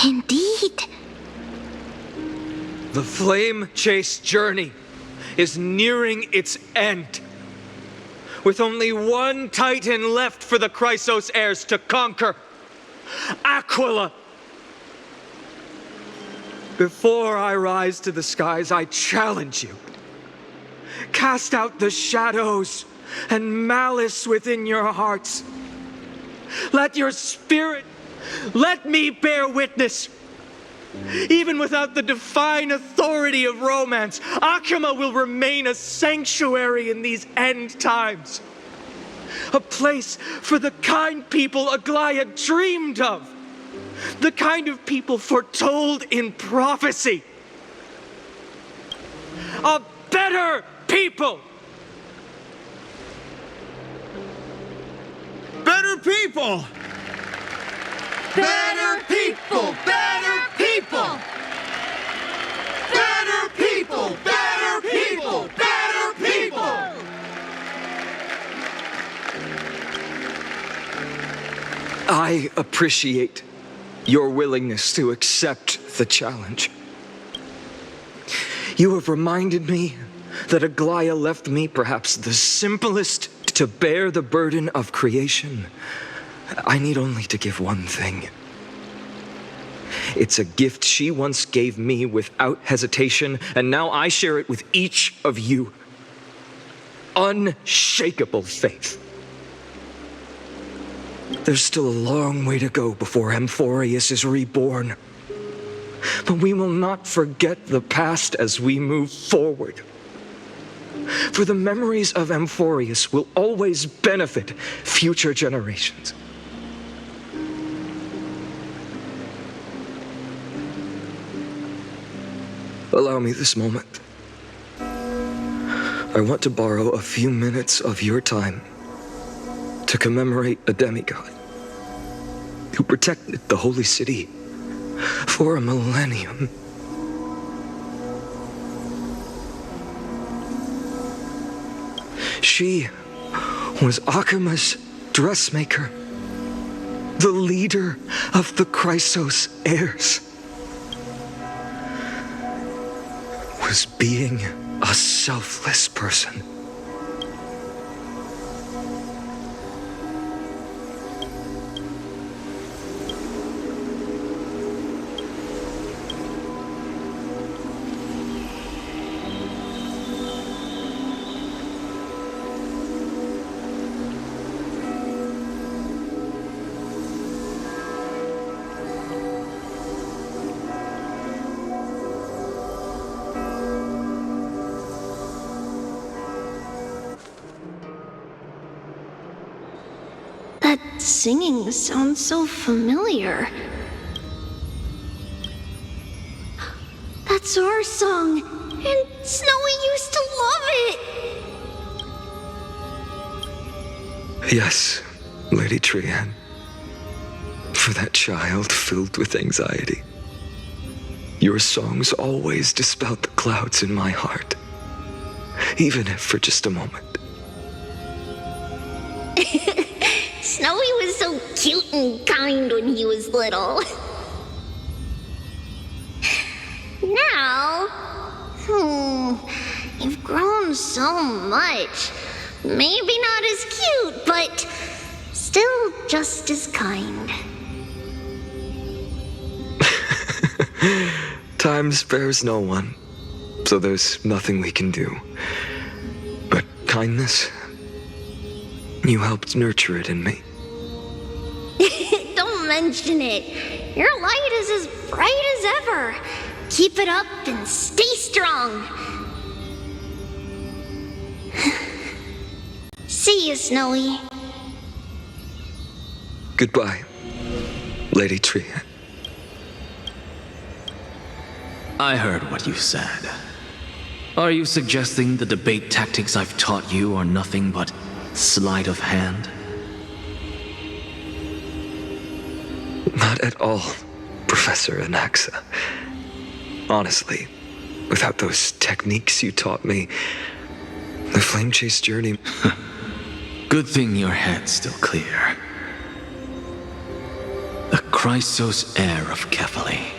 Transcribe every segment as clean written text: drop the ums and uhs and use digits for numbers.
Indeed. The flame chase journey is nearing its end, with only one Titan left for the Chrysos heirs to conquer, Aquila. Before I rise to the skies, I challenge you. Cast out the shadows and malice within your hearts. Let your spirit, let me bear witness. Even without the divine authority of romance, Akima will remain a sanctuary in these end times. A place for the kind people Aglaea dreamed of. The kind of people foretold in prophecy. A better people! Better people! Better people! Better people! Better people! Better people! Better people! I appreciate your willingness to accept the challenge. You have reminded me that Aglaea left me perhaps the simplest to bear the burden of creation. I need only to give one thing. It's a gift she once gave me without hesitation, and now I share it with each of you. Unshakable faith. There's still a long way to go before Amphorius is reborn. But we will not forget the past as we move forward. For the memories of Amphorius will always benefit future generations. Allow me this moment. I want to borrow a few minutes of your time to commemorate a demigod who protected the holy city for a millennium. She was Akima's dressmaker, the leader of the Chrysos heirs. Was being a selfless person. That singing sounds so familiar. That's our song, and Snowy used to love it! Yes, Lady Trian. For that child filled with anxiety. Your songs always dispelled the clouds in my heart. Even if for just a moment. Snowy was so cute and kind when he was little. Now, you've grown so much. Maybe not as cute, but still just as kind. Time spares no one, so there's nothing we can do. But kindness, you helped nurture it in me. Don't mention it. Your light is as bright as ever. Keep it up and stay strong. See you, Snowy. Goodbye, Lady Trian. I heard what you said. Are you suggesting the debate tactics I've taught you are nothing but sleight of hand? Not at all, Professor Anaxa. Honestly, without those techniques you taught me, the flame chase journey... Good thing your head's still clear. The Chrysos heir of Kefali.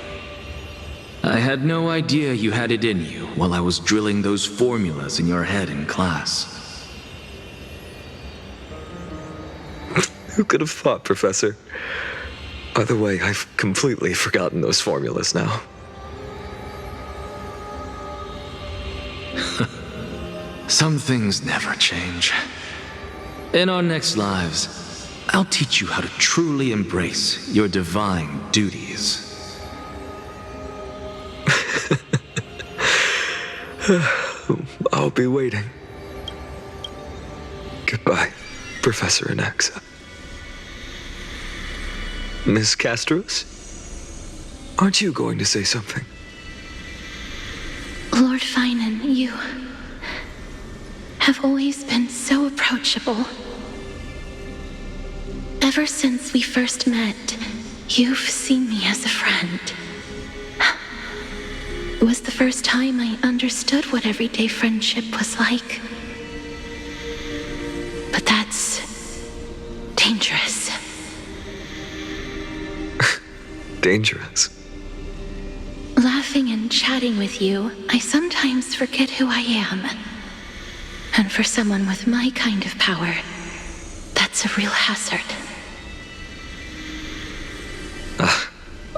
I had no idea you had it in you while I was drilling those formulas in your head in class. Who could have thought, Professor? By the way, I've completely forgotten those formulas now. Some things never change. In our next lives, I'll teach you how to truly embrace your divine duties. I'll be waiting. Goodbye, Professor Anaxa. Miss Castros? Aren't you going to say something? Lord Phainon, you have always been so approachable. Ever since we first met, you've seen me as a friend. It was the first time I understood what everyday friendship was like. But that's dangerous. Dangerous? Laughing and chatting with you, I sometimes forget who I am. And for someone with my kind of power, that's a real hazard.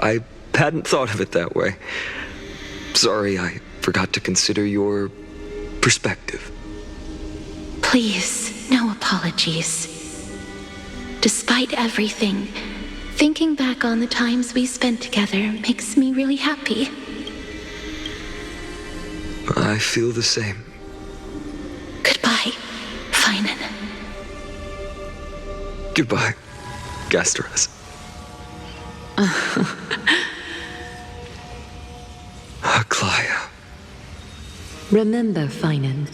I hadn't thought of it that way. Sorry, I forgot to consider your perspective. Please, no apologies. Despite everything, thinking back on the times we spent together makes me really happy. I feel the same. Goodbye, Phainon. Goodbye, Castros. Aglaea. Remember, Phainon,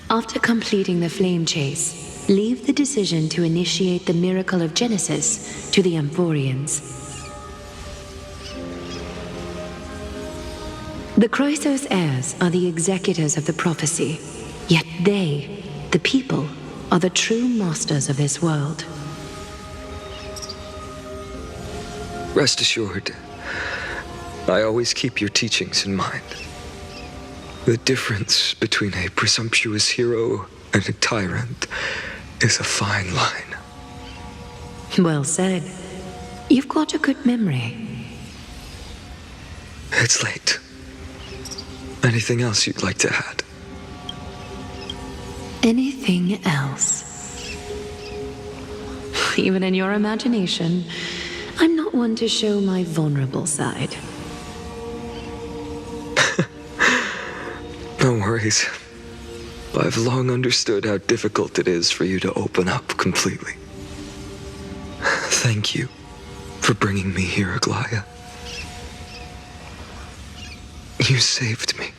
after completing the flame chase, leave the decision to initiate the miracle of Genesis to the Amphorians. The Chrysos heirs are the executors of the prophecy, yet they, the people, are the true masters of this world. Rest assured, I always keep your teachings in mind. The difference between a presumptuous hero and a tyrant is a fine line. Well said. You've got a good memory. It's late. Anything else you'd like to add? Anything else? Even in your imagination, I'm not one to show my vulnerable side. No worries. I've long understood how difficult it is for you to open up completely. Thank you for bringing me here, Aglaea. You saved me.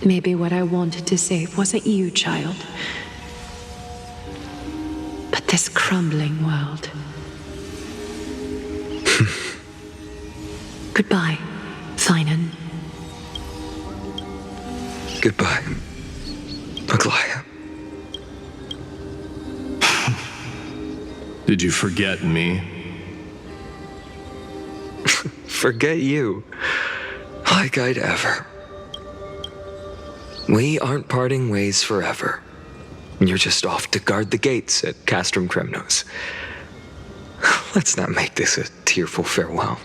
Maybe what I wanted to save wasn't you, child, but this crumbling world. Goodbye, Phainon. Goodbye, Aglaea. Did you forget me? Forget you. Like I'd ever. We aren't parting ways forever. You're just off to guard the gates at Castrum Kremnos. Let's not make this a tearful farewell.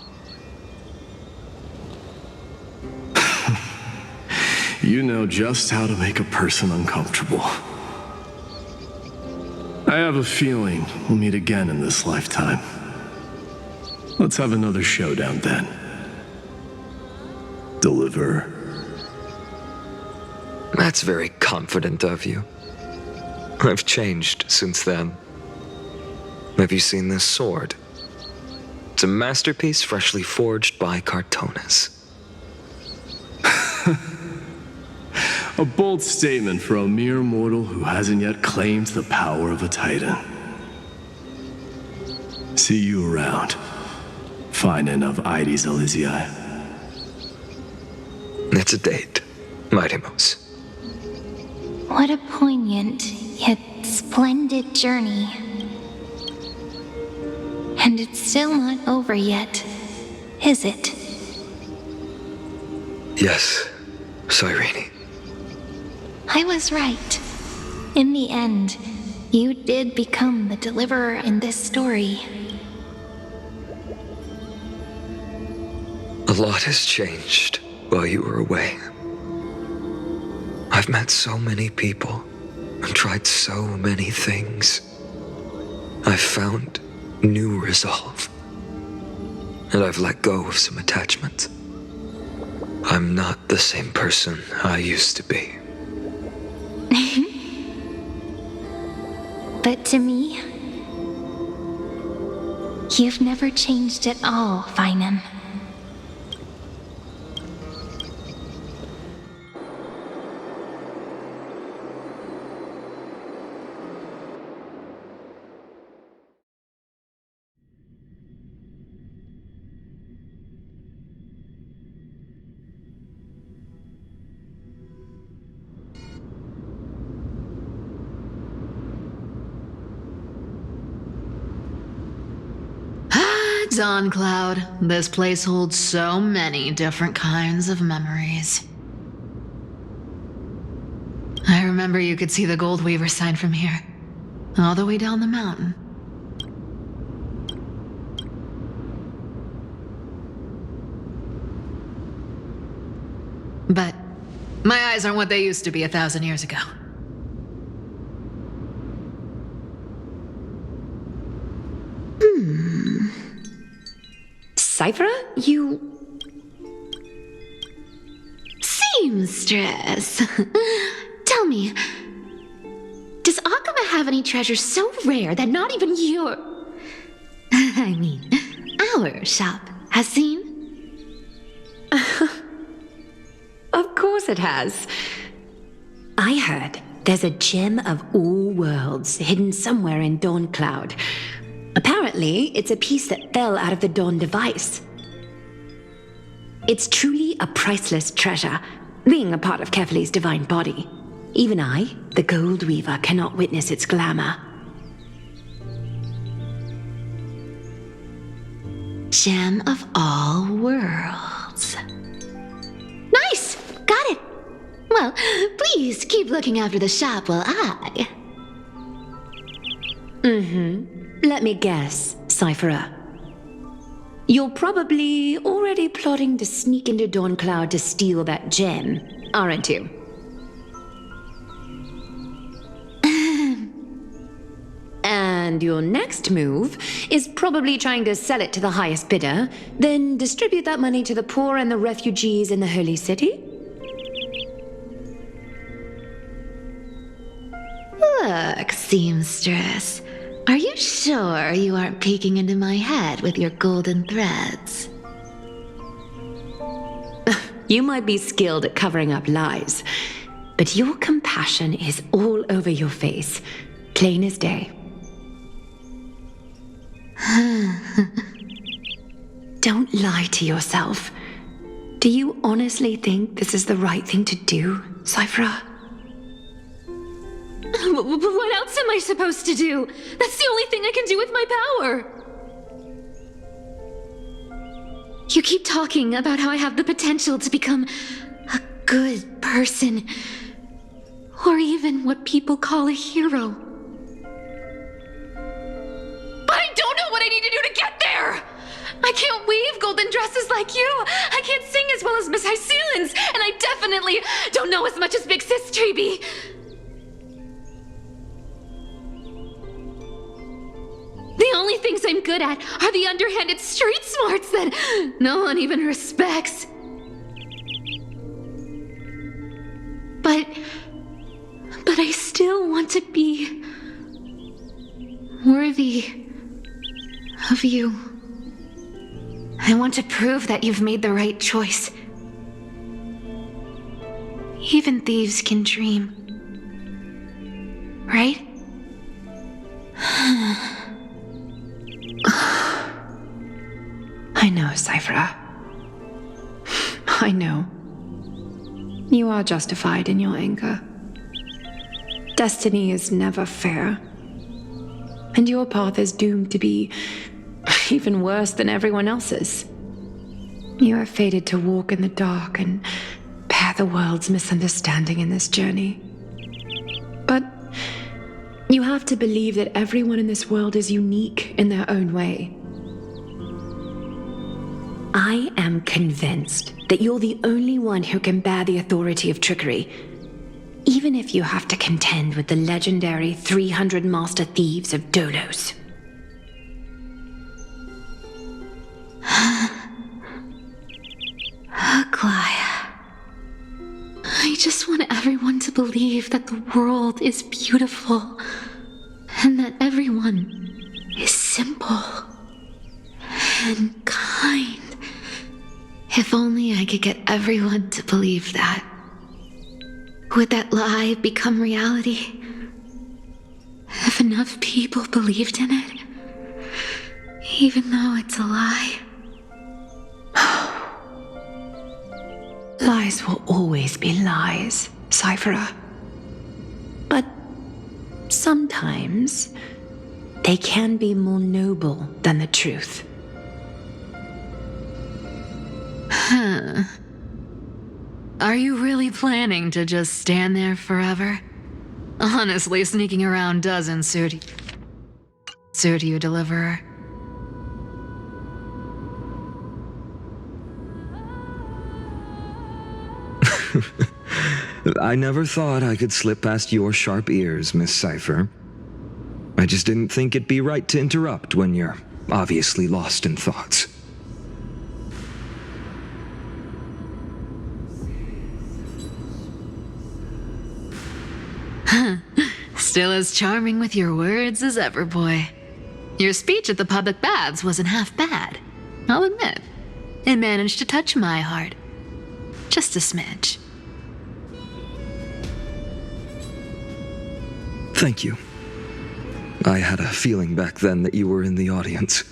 You know just how to make a person uncomfortable. I have a feeling we'll meet again in this lifetime. Let's have another showdown then. Deliver. That's very confident of you. I've changed since then. Have you seen this sword? It's a masterpiece freshly forged by Cartonis. A bold statement for a mere mortal who hasn't yet claimed the power of a titan. See you around, Phainon of Ides Elysiae. It's a date, Mightimos. What a poignant, yet splendid journey. And it's still not over yet, is it? Yes, Cyrene. I was right. In the end, you did become the deliverer in this story. A lot has changed while you were away. I've met so many people and tried so many things. I've found new resolve. And I've let go of some attachments. I'm not the same person I used to be. But to me, you've never changed at all, Phainon. Dawn Cloud. This place holds so many different kinds of memories. I remember you could see the Gold Weaver sign from here, all the way down the mountain. But my eyes aren't what they used to be 1,000 years ago. Cipher, you... Seamstress. Tell me, does Aglaea have any treasures so rare that not even your... I mean, our shop has seen? Of course it has. I heard there's a gem of all worlds hidden somewhere in Dawn Cloud. Apparently, it's a piece that fell out of the Dawn device. It's truly a priceless treasure, being a part of Kefali's divine body. Even I, the Gold Weaver, cannot witness its glamour. Gem of all worlds. Nice! Got it! Well, please keep looking after the shop while I... Let me guess, Cypherer. You're probably already plotting to sneak into Dawn Cloud to steal that gem, aren't you? And your next move is probably trying to sell it to the highest bidder, then distribute that money to the poor and the refugees in the Holy City? Look, seamstress. Are you sure you aren't peeking into my head with your golden threads? You might be skilled at covering up lies, but your compassion is all over your face, plain as day. Don't lie to yourself. Do you honestly think this is the right thing to do, Cypher? What else am I supposed to do? That's the only thing I can do with my power. You keep talking about how I have the potential to become a good person, or even what people call a hero. But I don't know what I need to do to get there! I can't weave golden dresses like you! I can't sing as well as Miss Hyacine3, and I definitely don't know as much as Big Sis Treby. The only things I'm good at are the underhanded street smarts that no one even respects. But I still want to be worthy of you. I want to prove that you've made the right choice. Even thieves can dream. Right? I know, Cypher. I know. You are justified in your anger. Destiny is never fair. And your path is doomed to be even worse than everyone else's. You are fated to walk in the dark and bear the world's misunderstanding in this journey. But you have to believe that everyone in this world is unique in their own way. I am convinced that you're the only one who can bear the authority of trickery, even if you have to contend with the legendary 300 master thieves of Dolos. Aglaea. I just want everyone to believe that the world is beautiful and that everyone is simple and kind. If only I could get everyone to believe that. Would that lie become reality? If enough people believed in it, even though it's a lie. Lies will always be lies, Cipher. But sometimes they can be more noble than the truth. Are you really planning to just stand there forever? Honestly, sneaking around doesn't suit you, Deliverer. I never thought I could slip past your sharp ears, Miss Cipher. I just didn't think it'd be right to interrupt when you're obviously lost in thoughts. Still as charming with your words as ever, boy. Your speech at the public baths wasn't half bad, I'll admit. It managed to touch my heart. Just a smidge. Thank you. I had a feeling back then that you were in the audience.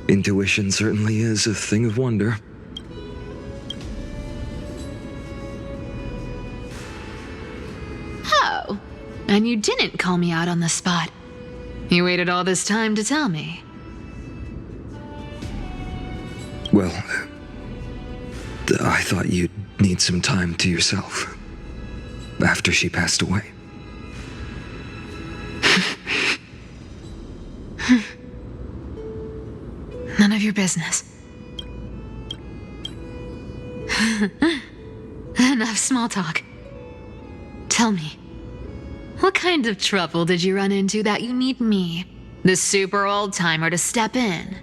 Intuition certainly is a thing of wonder. Oh, and you didn't call me out on the spot. You waited all this time to tell me. Well, I thought you'd need some time to yourself after she passed away. None of your business. Enough small talk. Tell me, what kind of trouble did you run into that you need me, the super old-timer, to step in?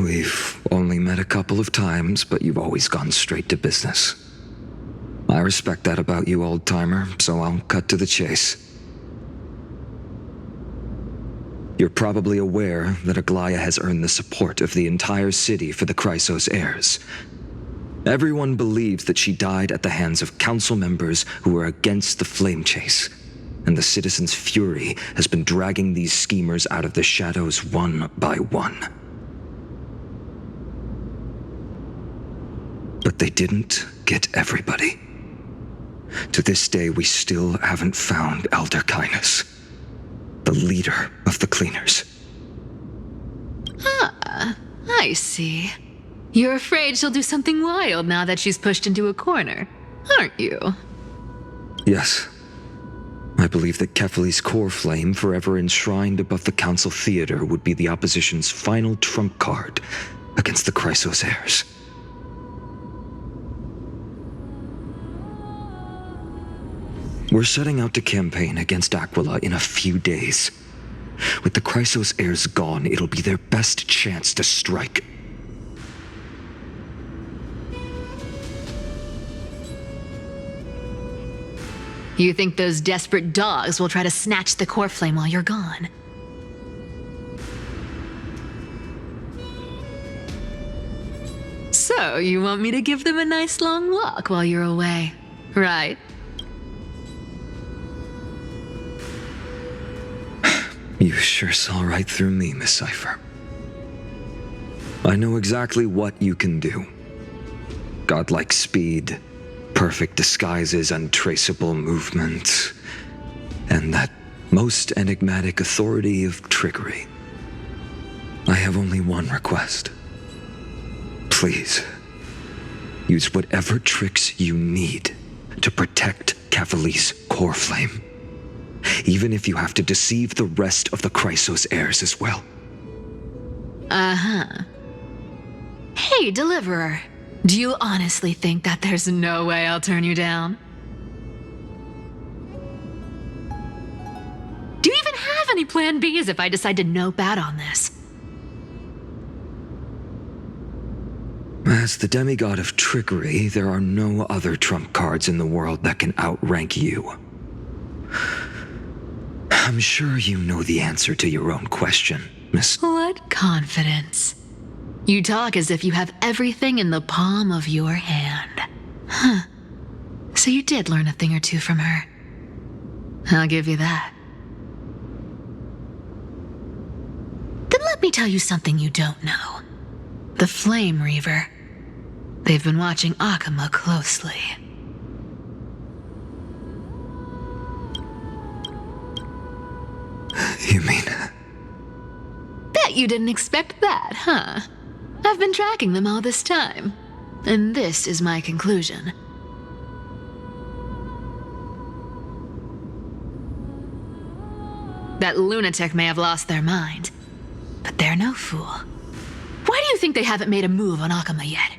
We've only met a couple of times, but you've always gone straight to business. I respect that about you, old-timer, so I'll cut to the chase. You're probably aware that Aglaea has earned the support of the entire city for the Chrysos heirs. Everyone believes that she died at the hands of council members who were against the flame chase, and the citizens' fury has been dragging these schemers out of the shadows one by one. But they didn't get everybody. To this day, we still haven't found Elder Kindness, the leader of the cleaners. Ah, I see. You're afraid she'll do something wild now that she's pushed into a corner, aren't you? Yes. I believe that Kefali's core flame, forever enshrined above the council theater, would be the opposition's final trump card against the Chrysos heirs. We're setting out to campaign against Aquila in a few days. With the Chrysos heirs gone, it'll be their best chance to strike. You think those desperate dogs will try to snatch the core flame while you're gone? So, you want me to give them a nice long walk while you're away, right? You sure saw right through me, Miss Cipher. I know exactly what you can do. Godlike speed, perfect disguises, untraceable movement. and that most enigmatic authority of trickery. I have only one request. Please, use whatever tricks you need to protect Cavalli's core flame, even if you have to deceive the rest of the Chrysos heirs as well. Uh-huh. Hey, Deliverer. Do you honestly think that there's no way I'll turn you down? Do you even have any plan Bs if I decide to nope out on this? As the demigod of trickery, there are no other trump cards in the world that can outrank you. I'm sure you know the answer to your own question, Miss... What confidence. You talk as if you have everything in the palm of your hand. Huh. So you did learn a thing or two from her. I'll give you that. Then let me tell you something you don't know. The Flame Reaver. They've been watching Akama closely. You mean... Bet you didn't expect that, huh? I've been tracking them all this time. And this is my conclusion. That lunatic may have lost their mind, but they're no fool. Why do you think they haven't made a move on Akama yet?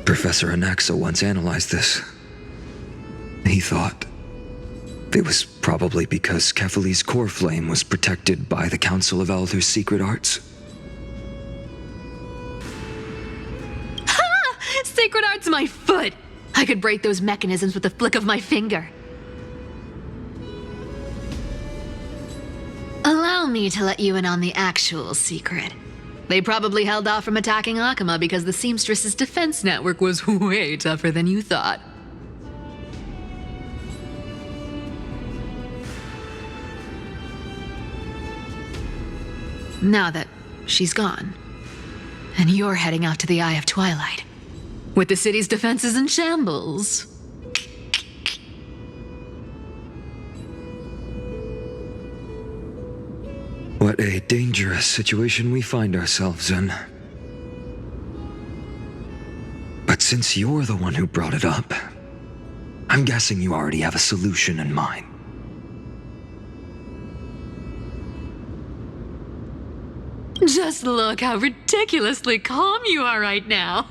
Professor Anaxa once analyzed this. He thought it was probably because Cavalli's core flame was protected by the Council of Elders' secret arts. Ha! Sacred art's my foot! I could break those mechanisms with a flick of my finger. Allow me to let you in on the actual secret. They probably held off from attacking Akama because the Seamstress's defense network was way tougher than you thought. Now that she's gone, and you're heading out to the Eye of Twilight, with the city's defenses in shambles. What a dangerous situation we find ourselves in. But since you're the one who brought it up, I'm guessing you already have a solution in mind. Just look how ridiculously calm you are right now.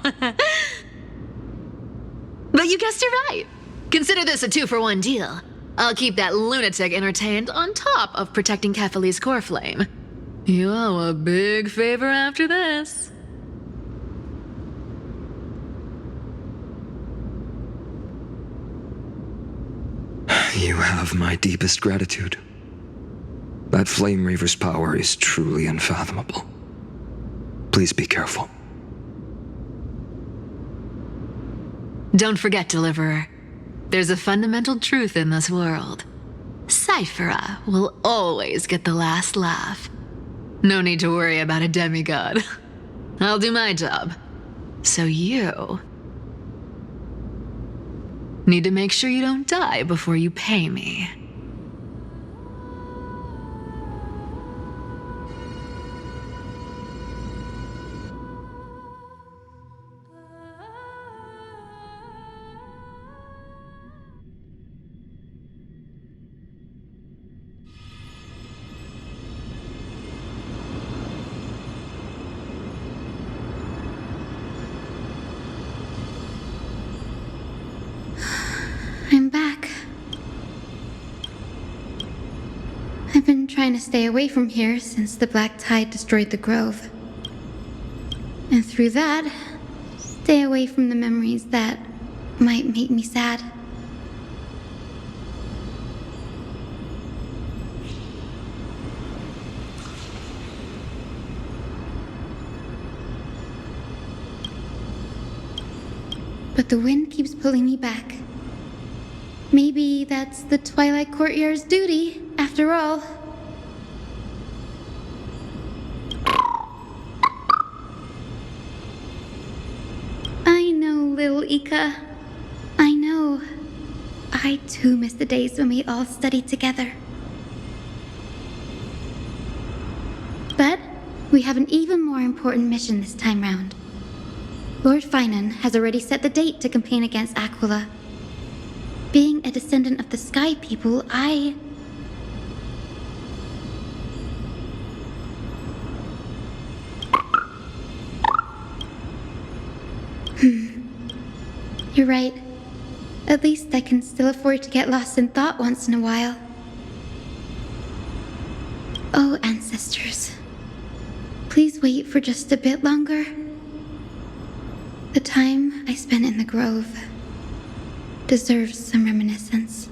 But you guessed it right. Consider this a 2-for-1 deal. I'll keep that lunatic entertained on top of protecting Cavalli's core flame. You owe a big favor after this. You have my deepest gratitude. That Flame Reaver's power is truly unfathomable. Please be careful. Don't forget, Deliverer. There's a fundamental truth in this world. Cipher will always get the last laugh. No need to worry about a demigod. I'll do my job. So you need to make sure you don't die before you pay me. I'm back. I've been trying to stay away from here since the Black Tide destroyed the grove. And through that, stay away from the memories that might make me sad. But the wind keeps pulling me back. Maybe that's the Twilight Courtyard's duty, after all. little Ika. I know. I too miss the days when we all studied together. But we have an even more important mission this time round. Lord Phainon has already set the date to campaign against Aglaea. Being a descendant of the Sky People, You're right. At least I can still afford to get lost in thought once in a while. Oh, ancestors. Please wait for just a bit longer. The time I spent in the grove deserves some reminiscence.